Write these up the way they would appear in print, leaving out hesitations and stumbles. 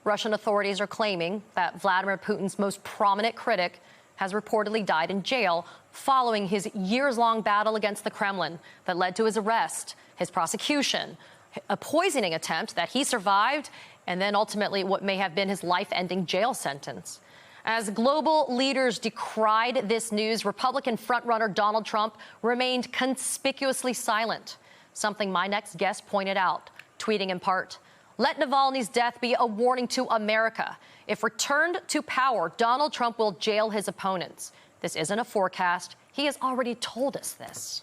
Russian authorities are claiming that Vladimir Putin's most prominent critic has reportedly died in jail following his years-long battle against the Kremlin that led to his arrest, his prosecution, a poisoning attempt that he survived, and then ultimately what may have been his life-ending jail sentence. As global leaders decried this news, Republican frontrunner Donald Trump remained conspicuously silent, something my next guest pointed out, tweeting in part, "Let Navalny's death be a warning to America. If returned to power, Donald Trump will jail his opponents. This isn't a forecast. He has already told us this."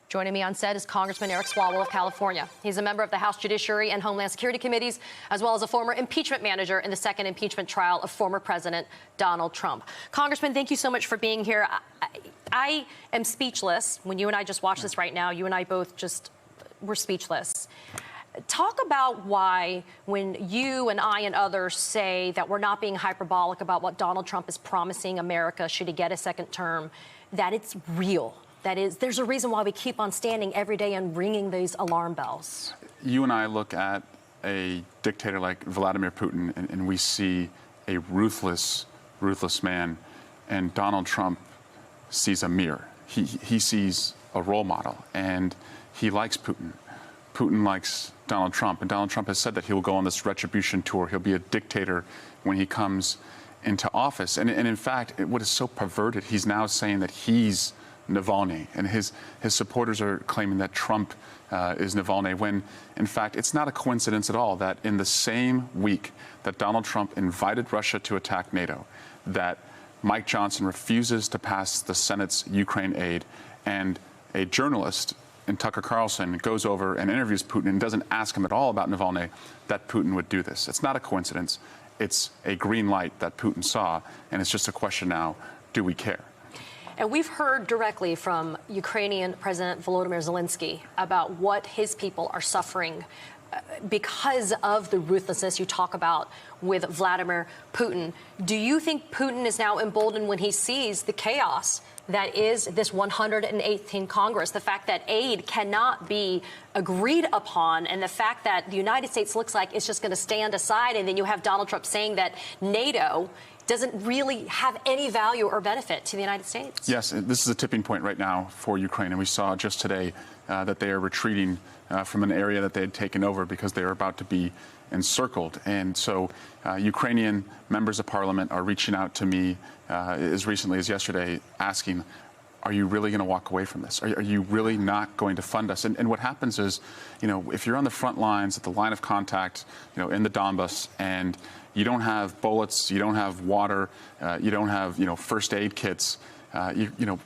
Joining me on set is Congressman Eric Swalwell of California. He's a member of the House Judiciary and Homeland Security Committees, as well as a former impeachment manager in the second impeachment trial of former President Donald Trump. Congressman, thank you so much for being here. I am speechless. When you and I just watched this right now, you and I both just were speechless. Talk about why, when you and I and others say that we're not being hyperbolic about what Donald Trump is promising America should he get a second term, that it's real. That is, there's a reason why we keep on standing every day and ringing these alarm bells. You and I look at a dictator like Vladimir Putin, and we see a ruthless man, and Donald Trump sees a mirror. He sees a role model, and he likes Putin. Putin likes Donald Trump, and Donald Trump has said that he will go on this retribution tour. He'll be a dictator when he comes into office. And in fact, what is so perverted, he's now saying that he's Navalny, and his supporters are claiming that Trump is Navalny, when in fact it's not a coincidence at all that in the same week that Donald Trump invited Russia to attack NATO, that Mike Johnson refuses to pass the Senate's Ukraine aid, and a journalist in Tucker Carlson goes over and interviews Putin and doesn't ask him at all about Navalny, that Putin would do this. It's not a coincidence. It's a green light that Putin saw, and it's just a question now, do we care? And we've heard directly from Ukrainian President Volodymyr Zelensky about what his people are suffering because of the ruthlessness you talk about with Vladimir Putin. Do you think Putin is now emboldened when he sees the chaos that is this 118th Congress, the fact that aid cannot be agreed upon, and the fact that the United States looks like it's just going to stand aside, and then you have Donald Trump saying that NATO doesn't really have any value or benefit to the United States? Yes, this is a tipping point right now for Ukraine, and we saw just today that they are retreating from an area that they had taken over because they are about to be encircled. And so Ukrainian members of parliament are reaching out to me as recently as yesterday asking, are you really going to walk away from this? Are you really not going to fund us? And what happens is, if you're on the front lines at the line of contact, in the Donbass, and you don't have bullets, you don't have water, you don't have, first aid kits,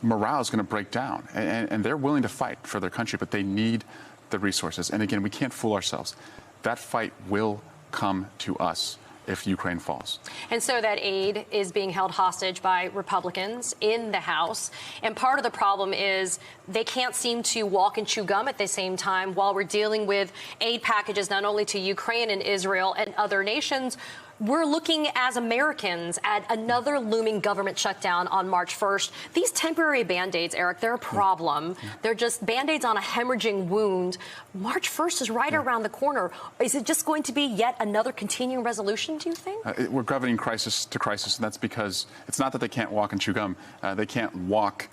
morale is going to break down. And they're willing to fight for their country, but they need the resources. And again, we can't fool ourselves. That fight will come to us if Ukraine falls. And so that aid is being held hostage by Republicans in the House. And part of the problem is they can't seem to walk and chew gum at the same time while we're dealing with aid packages not only to Ukraine and Israel and other nations. We're looking as Americans at another looming government shutdown on March 1st. These temporary Band-Aids, Eric, they're a problem. They're just Band-Aids on a hemorrhaging wound. March 1st is right around the corner. Is it just going to be yet another continuing resolution, do you think? We're governing crisis to crisis, and that's because it's not that they can't walk and chew gum. They can't walk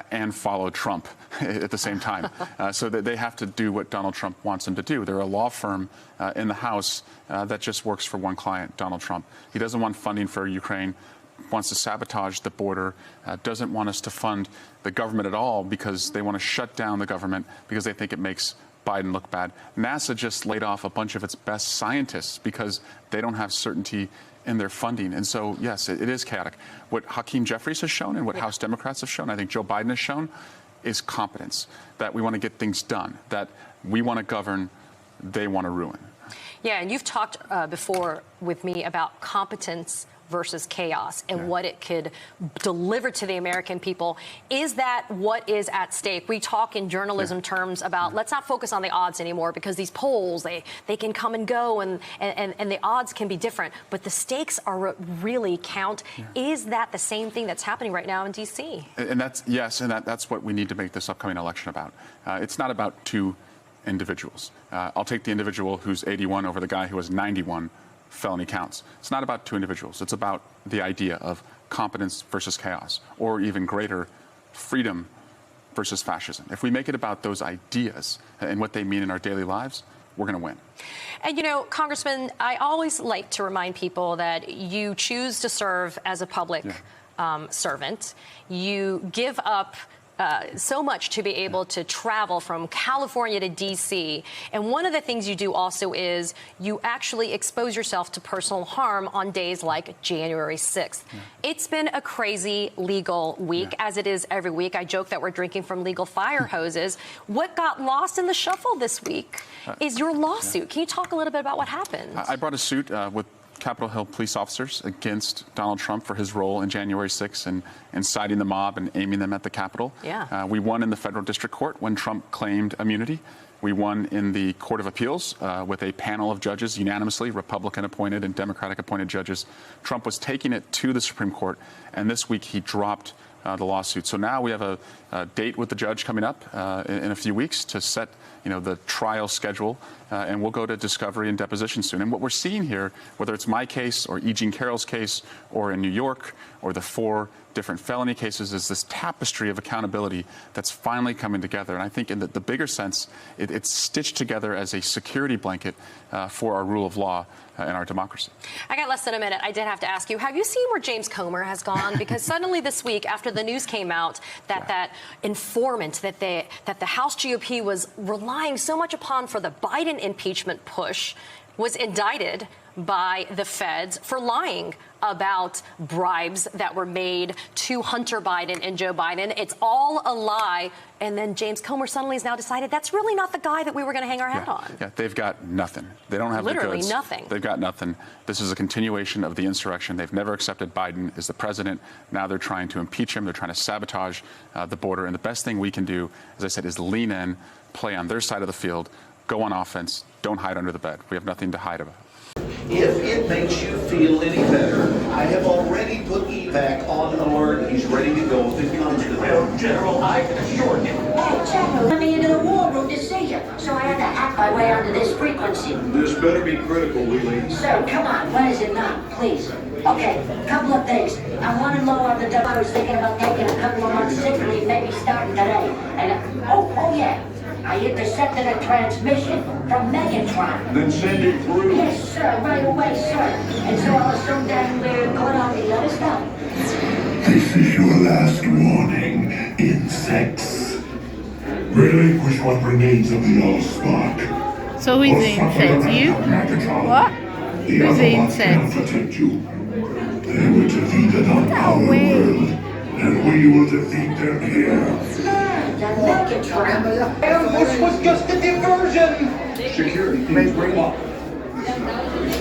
and follow Trump at the same time. So that they have to do what Donald Trump wants them to do. They're a law firm in the House that just works for one client, Donald Trump. He doesn't want funding for Ukraine, wants to sabotage the border, doesn't want us to fund the government at all because they want to shut down the government because they think it makes Biden look bad. NASA just laid off a bunch of its best scientists because they don't have certainty in their funding. And so, yes, it is chaotic. What Hakeem Jeffries has shown and what House Democrats have shown, I think Joe Biden has shown, is competence, that we want to get things done, that we want to govern, they want to ruin. Yeah, and you've talked before with me about competence versus chaos and what it could deliver to the American people. Is that what is at stake? We talk in journalism terms about let's not focus on the odds anymore because these polls, they can come and go and the odds can be different. But the stakes are really count. Is that the same thing that's happening right now in D.C.? And that's, yes, and that's what we need to make this upcoming election about. It's not about two individuals. I'll take the individual who's 81 over the guy who was 91 felony counts. It's not about two individuals. It's about the idea of competence versus chaos, or even greater, freedom versus fascism. If we make it about those ideas and what they mean in our daily lives, we're going to win. And, you know, Congressman, I always like to remind people that you choose to serve as a public servant. You give up so much to be able to travel from California to D.C. And one of the things you do also is you actually expose yourself to personal harm on days like January 6th. It's been a crazy legal week, as it is every week. I joke that we're drinking from legal fire hoses. What got lost in the shuffle this week is your lawsuit. Can you talk a little bit about what happened? I brought a suit with Capitol Hill police officers against Donald Trump for his role in January 6th and inciting the mob and aiming them at the Capitol. We won in the federal district court when Trump claimed immunity. We won in the Court of Appeals with a panel of judges, unanimously, Republican-appointed and Democratic-appointed judges. Trump was taking it to the Supreme Court, and this week he dropped the lawsuit. So now we have a date with the judge coming up in a few weeks to set, the trial schedule, and we'll go to discovery and deposition soon. And what we're seeing here, whether it's my case or E. Jean Carroll's case or in New York or the 4 different felony cases, is this tapestry of accountability that's finally coming together. And I think in the bigger sense, it's stitched together as a security blanket for our rule of law and our democracy. I got less than a minute. I did have to ask you, have you seen where James Comer has gone? Because suddenly this week, after the news came out that that informant that the House GOP was relying so much upon for the Biden impeachment push was indicted by the feds for lying about bribes that were made to Hunter Biden and Joe Biden. It's all a lie. And then James Comer suddenly has now decided that's really not the guy that we were going to hang our hat on. They've got nothing. They don't have literally the goods. Nothing. They've got nothing. This is a continuation of the insurrection. They've never accepted Biden as the president. Now they're trying to impeach him. They're trying to sabotage the border. And the best thing we can do, as I said, is lean in, play on their side of the field, go on offense, don't hide under the bed. We have nothing to hide about. If it makes you feel any better, I have already put evac on alert. He's ready to go if it comes to that. General, I can assure you. Hey, General, let me into the war room to see you, so I had to hack my way onto this frequency. This better be critical, Willie. Sir, come on, when is it not, please? Okay, couple of things. I'm running low on the dough. I was thinking about taking a couple of months sick leave, maybe starting today. And, oh yeah. I intercepted a transmission from Megatron. Then send it through. Yes, sir, right away, sir. And so I'll assume that we're going on the other stuff. This is your last warning, insects. Relinquish what remains of the Allspark. So who's the insect? You? What? Who's the insect? Protect you. They were defeated on our world, and we will defeat them here. Ambush was just a diversion! Security, please bring up.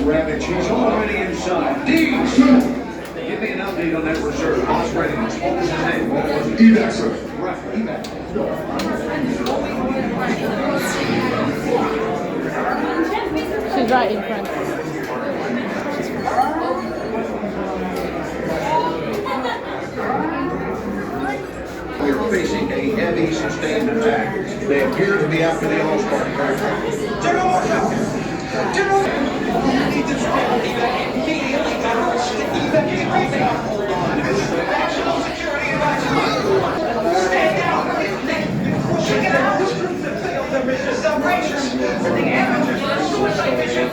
Ravage, he's already inside. Deeds! Give me an update on that reserve. Boss readiness. What was his name? Evac, sir. Right, evac. She's right in front. We are facing a heavy, sustained attack. They appear to be after the Allspark. General Marshall! General! We need to immediately evacuate. Hold on. National security advisory. Stand down. Check it out. There is a celebration for the amateurs for suicide mission.